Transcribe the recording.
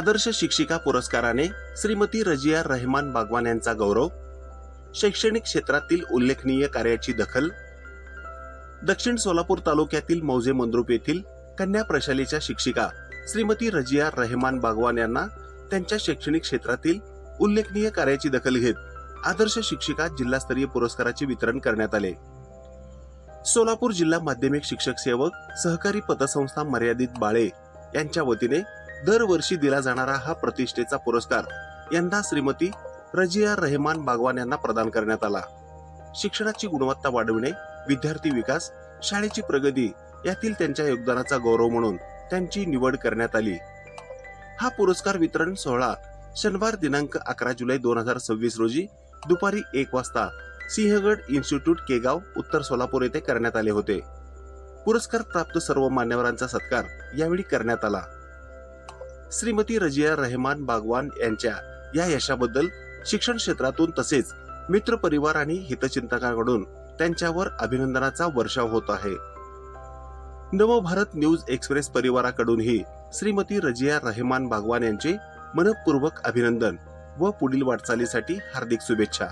आदर्श शिक्षिका पुरस्काराने श्रीमती रजिया रहमान बागवान यांचा गौरव, शैक्षणिक क्षेत्रातील उल्लेखनीय कार्याची दखल। दक्षिण सोलापूर तालुक्यातील मौजे मंद्रुप येथील कन्या प्रशालेच्या शिक्षिका श्रीमती रजिया रहमान बागवान यांना त्यांच्या शैक्षणिक क्षेत्रातील उल्लेखनीय कार्याची दखल घेत आदर्श शिक्षिका जिल्हास्तरीय पुरस्काराचे वितरण करण्यात आले। सोलापूर जिल्हा माध्यमिक शिक्षक सेवक सहकारी पतसंस्था मर्यादित बाळे यांच्या वतीने दरवर्षी दिला जाणारा हा प्रतिष्ठेचा पुरस्कार यंदा श्रीमती रजिया रहमान बागवान यांना प्रदान करण्यात आला। शिक्षणाची गुणवत्ता वाढविणे, विद्यार्थी विकास, शाळेची प्रगती यातील त्यांच्या योगदानाचा गौरव म्हणून त्यांची निवड करण्यात आली। हा पुरस्कार वितरण सोहळा शनिवार दिनांक 11 जुलै 2026 रोजी दुपारी 1 वाजता सिंहगड इन्स्टिट्यूट केगाव उत्तर सोलापूर येथे करण्यात आले होते। पुरस्कार प्राप्त सर्व मान्यवरांचा सत्कार यावेळी करण्यात आला। श्रीमती रजिया रहमान बागवान यांच्या या यशाबद्दल शिक्षण क्षेत्रातून तसेच मित्र परिवार आणि हितचिंतकांकडून त्यांच्यावर अभिनंदनाचा वर्षाव होत आहे। नवभारत न्यूज एक्सप्रेस परिवाराकडूनही श्रीमती रजिया रहमान बागवान यांचे मनपूर्वक अभिनंदन व पुढील वाटचालीसाठी हार्दिक शुभेच्छा।